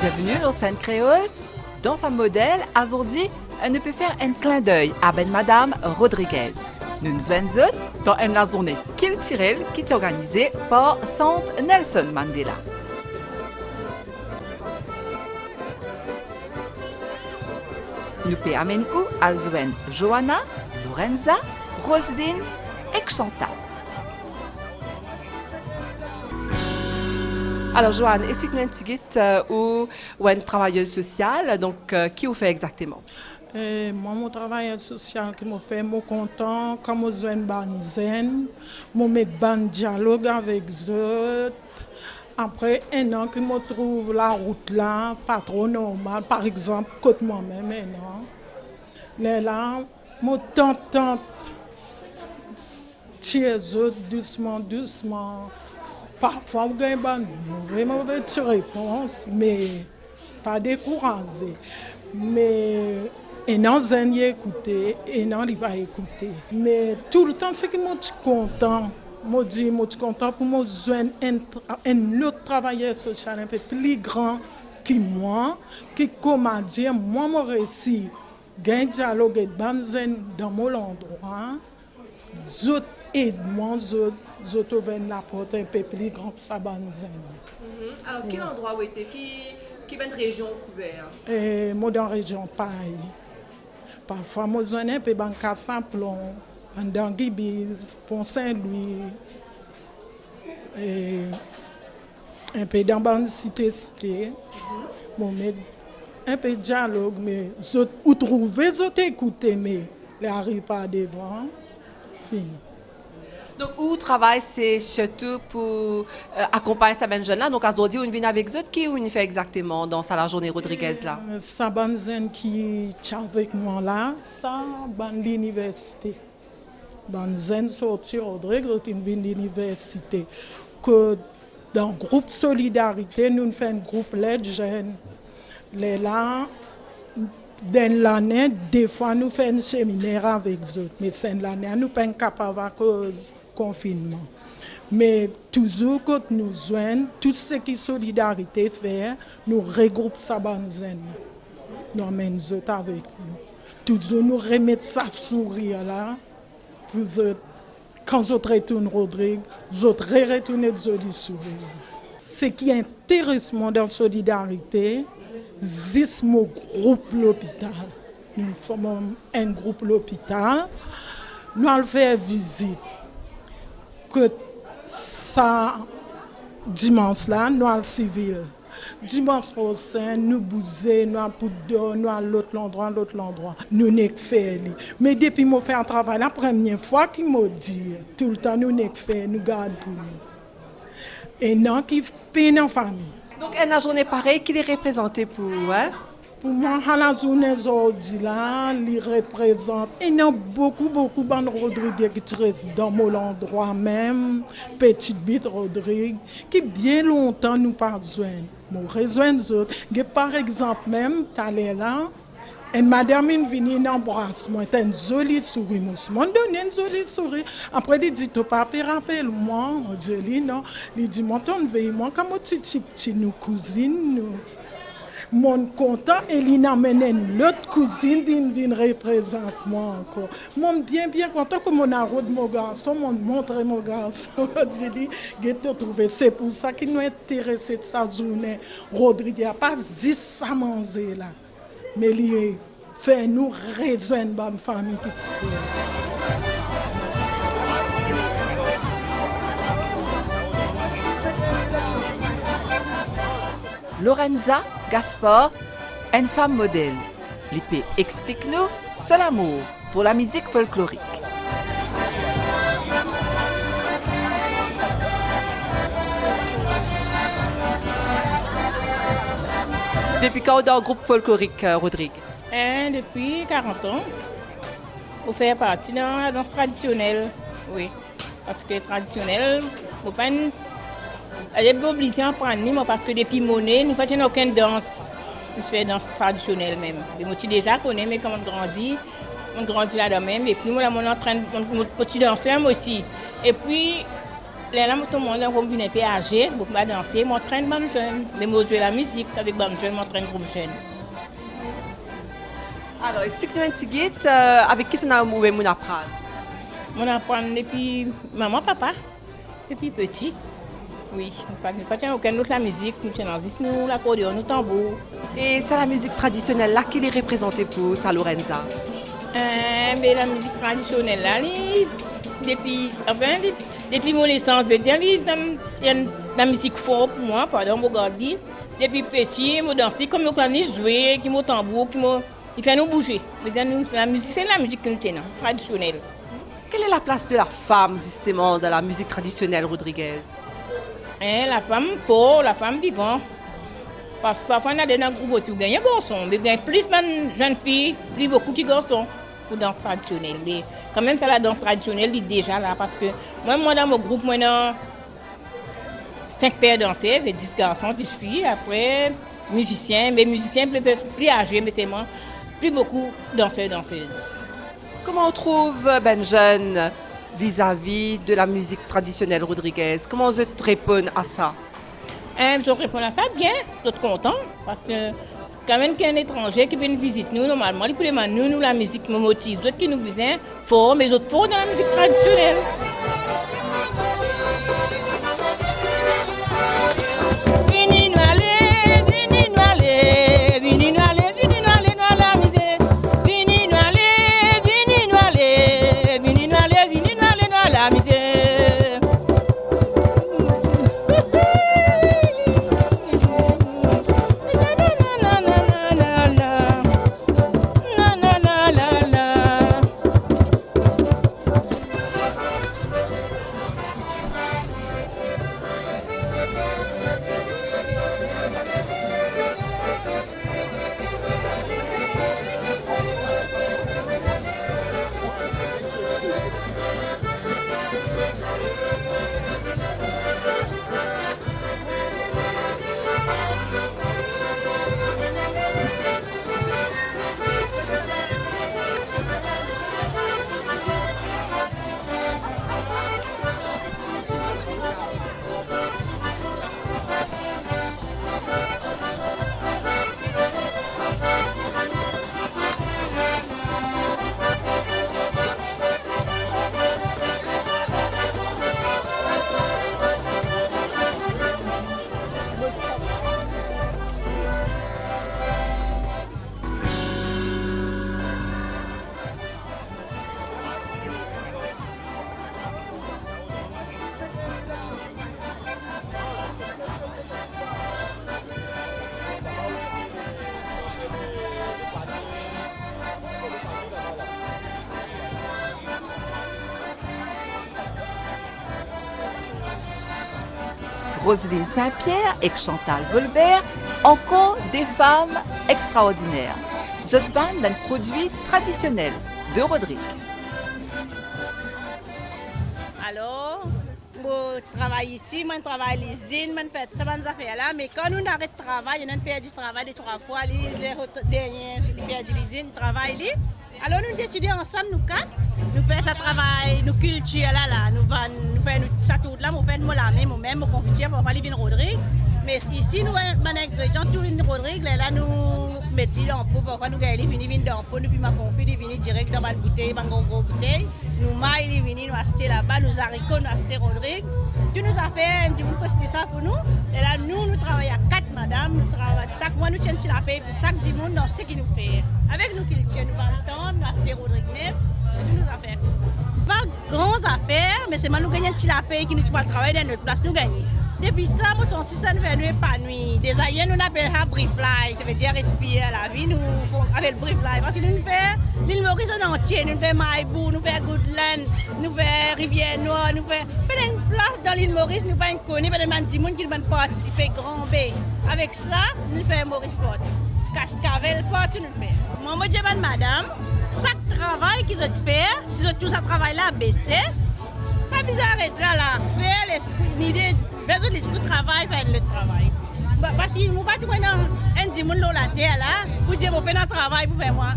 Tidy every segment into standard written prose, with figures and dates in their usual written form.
Bienvenue au scène créole. Dans Femme Modèle, aujourd'hui, on peut faire un clin d'œil à Madame Rodriguez. Nous nous venons dans une journée culturelle qui est organisée par Centre Nelson Mandela. Nous pouvons amener à joindre Johanna, Lorenza, Roselyne et Chantal. Alors, Joanne, explique-nous un petit peu où une travailleuse sociale, donc qui vous fait exactement? Moi, mon travail social qui me fait, moi content, comme je suis banzen, moi mettre ban dialogue avec eux. Après un an que me trouve la route là, pas trop normal, par exemple, côté moi-même, un an. Là, moi tente, tiens doucement, doucement. Parfois, on gagne une mauvaise réponse, mais pas découragé. Mais et non, j'ai écouté, et non, il va écouter. Mais tout le temps, c'est que moi, je suis content. Moi, je suis content pour moi joindre un autre travailleur social un peu plus grand que moi, qui, comment dire, moi, mon récit, gain dialogue et banzen dans mon endroit, zot aide-moi, zot ouvert la porte un peu plus grand que ça banzen. Alors, quel endroit où était qui est une région couverte? Moi, dans la région paille. Parfois, moi, je suis un peu dans Casse-Plomb, dans Guibis, Pont-Saint-Louis, un peu dans la cité. Bon, mais un peu de dialogue, mais vous trouvez, vous écoutez, mais les n'arrivent pas devant. Fini. Donc, où vous travaillez, c'est surtout pour accompagner ces jeunes-là. Donc, aujourd'hui, on vient avec eux. Qui on fait exactement dans la journée Rodriguez là? Ça, banzen qui est avec moi là, ça, dans l'université. Banzen sorti Rodriguez, on vient de l'université. Que dans le groupe Solidarité, nous faisons un groupe LED jeunes. Là, dans l'année, des fois, nous faisons un séminaire avec eux. Mais c'est l'année, nous ne sommes pas capables à cause confinement. Mais toujours quand nous joignons, tout ce qui solidarité fait, nous regroupons ça banzen. Nous amenons avec nous. Toujours nous remettons ça sourire là. Quand je retourne Rodrigue, je retourne le sourire. Ce qui intéresse moi dans la solidarité, c'est mon groupe l'hôpital. Nous formons un groupe l'hôpital. Nous allons faire visite. Que ça, dimanche là, nous allons civil. Dimanche prochain, nous bousons, nous allons Poudre, nous allons l'autre endroit. Nous n'avons pas fait. Mais depuis que je fais un travail, la première fois qu'il m'a dit, tout le temps, nous n'avons pas fait, nous gardons pour nous. Et non, qui peine en famille. Donc, une journée pareille, qui est représentée pour vous? Hein? Pour moi, à la journée aujourd'hui, il représente. Il y a beaucoup de Rodrigue qui sont dans mon endroit même, Petite Bite Rodrigue, qui bien longtemps nous pas besoin. Nous rejoignons autres. Par exemple, même, tu allais là, et madame est venue embrasser-moi, c'était une jolie souris. Moi, donné une jolie souris. Après, il dit, tu pas rappelle-moi, jolie, non. Il dit, moi, ton veille, moi, comme petit, nous cousines, nous. Mon content, et il amène l'autre cousine qui vient représenter moi encore. Mon bien content que mon arrode mon garçon, mon montre mon garçon. Je dis, je te trouve. C'est pour ça qu'il nous intéressé de sa journée. Rodrigue n'a pas juste à manger là. Mais il fait nous rejoindre la famille qui te Lorenza Gaspard, une femme modèle. L'IP explique-nous son amour pour la musique folklorique. Depuis quand dans le groupe folklorique, Rodrigue? Depuis 40 ans. On fait partie dans la danse traditionnelle. Oui. Parce que traditionnelle, il ne faut pas. Elle est obligée à prendre parce que depuis monnaie, nous ne faisons aucune danse. Nous faisons danse traditionnelle même. Moi, tu déjà connais, mais quand on grandit là-dedans même. Et puis, moi, on est en train de danser aussi. Et puis, Là, tout le monde, on vient un peu âgé, beaucoup à danser, m'entraîne même jeune. Mais moi, je fais la musique avec même jeune, m'entraîne groupe jeune. Alors, explique-nous un petit guide avec qui ça n'a pas mon apprendre. On apprend depuis maman, papa, depuis petit. Oui, nous pas aucun autre la musique, nous tenons nous l'accordéon, nous tambour. Et c'est la musique traditionnelle là qui est représentée pour Sa Lorenza. Mais la musique traditionnelle là, depuis mon naissance, il y a la musique forte pour moi, pardon, regarder. Depuis petit, je danse comme je jouer, qui me tambour, il fait nous bouger. La musique, c'est la musique que nous tenons, traditionnelle. Quelle est la place de la femme justement dans la musique traditionnelle Rodriguez? La femme forte, la femme vivante. Parce que parfois, on a des groupes aussi où il y a des garçons, mais il y a plus de jeunes filles, plus beaucoup de garçons pour danse traditionnelle. Mais quand même, c'est la danse traditionnelle est déjà là. Parce que moi dans mon groupe, moi, dans 5 pères danseurs, 10 garçons, 10 filles. Après, musiciens, mais musiciens plus âgés, mais c'est moi, plus beaucoup danseurs, danseuses. Comment on trouve ben jeune vis-à-vis de la musique traditionnelle Rodriguez? Comment vous répondez à ça? Je réponds à ça bien, je suis content parce que quand même qu'un étranger qui vient nous visiter nous, normalement, il peut demander nous la musique me motive. D'autres qui nous besoin fort, mais d'autres fort dans la musique traditionnelle. Roselyne Saint-Pierre et Chantal Volbert, encore des femmes extraordinaires. Je te vends d'un produit traditionnel de Rodrigue. Alors, je travaille ici, je travaille à l'usine, je fais toutes ces affaires-là, mais quand nous arrêtons de travailler, on a perdu le travail 2-3 fois, les derniers, les perdu l'usine, travail. Alors nous décidons ensemble, nous quatre, nous faisons ce travail, nous culture là, nous faisons ça tout là, nous faisons nous-mêmes, nous confitures pour aller venir Rodrigue. Mais ici, nous avons des ingrédients, tout une Rodrigue, là nous mettons dans le pot, pour nous venir dans le pot, nous venons confit, direct dans la bouteille, dans une grosse bouteille. Nous maillons, nous achetons là-bas, nous haricots, nous achetons Rodrigue. Tout nous a fait, nous avons ça pour nous. Et là, nous travaillons à 4 madame, nous travaillons chaque mois, nous tenons la paix pour chaque dimanche dans ce qu'il nous fait. Avec nous culture, nous partons, nous achetons Rodrigue même, nous nous affaires comme ça. Pas grandes affaires, mais c'est nous gagnons la paix qui nous fait le travail dans notre place, nous gagnons. Depuis ça, nous sommes ça nous fait nous épanouir. Des ailleurs, nous appelons ça brief life, ça veut dire respirer la vie, nous avec le brief life. Parce que nous faisons l'île Maurice en entier, nous faisons Maïbou, nous faisons Goodland, nous faisons Rivière-Noire, nous faisons plein de places dans l'île Maurice, nous faisons connu, nous faisons des gens qui vont participer, Grand B. Avec ça, nous faisons Maurice Port, Cascavel Port, nous faisons. Moi, je dis madame, chaque travail qu'ils ont fait, si ils ont tout ce travail-là baissé, pas bizarre d'être là, faire l'idée. Vers l'esprit travail, faire le travail. Parce que nous ne pouvons pas un dimanche dans la terre là, pour dire que je travail pour faire moi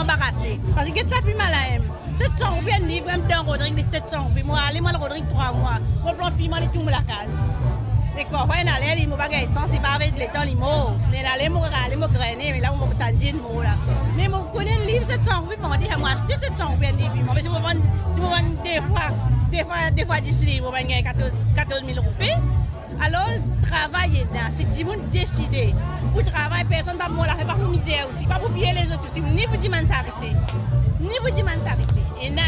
embarrasser. Parce que ça fait mal à elle. 700 roupies, un livre, un dans Rodrigue, les 700 roupies. Moi, allez, moi, le Rodrigue, 3 mois. Moi, plan piment, les tout, la case. Et parfois, il allait, il m'a pas essence, il va avec le temps, il m'a. Mais il allait, moi, grainer, mais là, on m'a tangé, là. Mais moi, je connais le livre 700 roupies, on dit, moi, acheter 700 roupies, un livre. Mais si je vends des fois 10 livres, on va gagner 14 000 roupies. Alors, travailler là, c'est du monde décidé. Pour travailler, personne ne va me faire, pas pour misère aussi, pas pour piller les autres aussi, ni pour dire man s'arrêter. Ni pour dire man s'arrêter. Et là,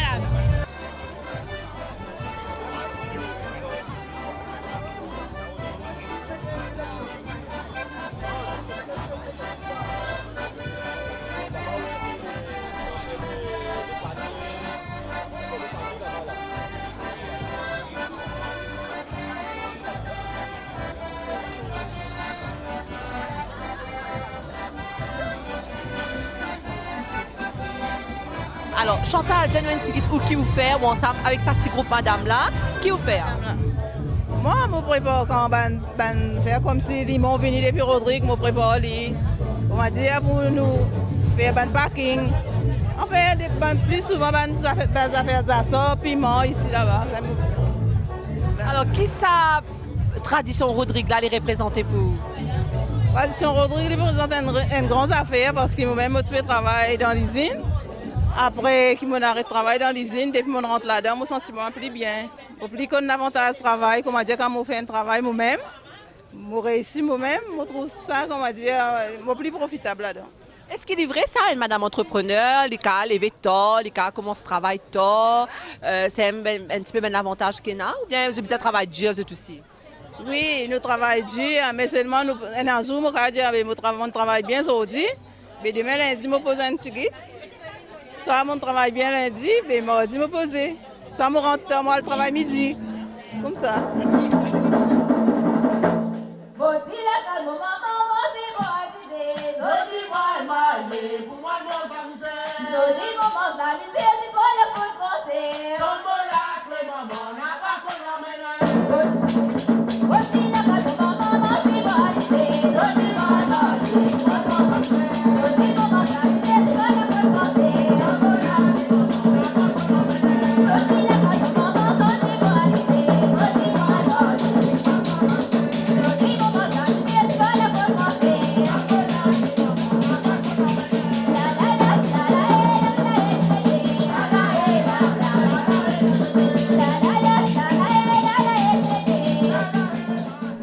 Alors, Chantal, dis-nous un petit guide où qui vous fait, ou ensemble avec sa petite groupe madame là, qui vous fait? Moi, je prépare quand je fais comme si ils m'ont venu depuis Rodrigue, je prépare les. On va dire pour nous faire un parking. On fait plus souvent des affaires d'assaut, piment ici là-bas. Alors, qui sa tradition Rodrigue là les représenter pour vous? Tradition Rodrigue représente une grande affaire parce qu'ils m'ont même motivé à travailler dans l'usine. Après qu'ils m'ont arrêté de travailler dans l'usine, depuis qu'on rentre là-dedans, mon sentiment est plus bien. Au plus qu'on a avantage de travail, comment dire, quand on fait un travail moi-même, je réussis moi-même, je trouve ça, comment dire, plus profitable là-dedans. Est-ce qu'il est vrai ça, une madame entrepreneur, les cas lever tôt, les cas commencent à travailler tôt, c'est un petit peu un avantage qu'il y a, ou bien vous avez travail dur et tout aussi? Oui, nous travaillons dur, mais seulement nous, un jour, je travaille bien aujourd'hui, mais demain lundi, je pose un petit guide. Soit je travaille bien lundi, mais mardi, je pose. Soit je rentre, moi, le travail midi. Comme ça.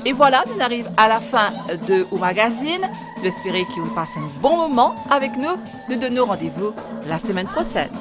Et voilà, on arrive à la fin de Au Magazine. J'espère que vous passez un bon moment avec nous. Nous donnons rendez-vous la semaine prochaine.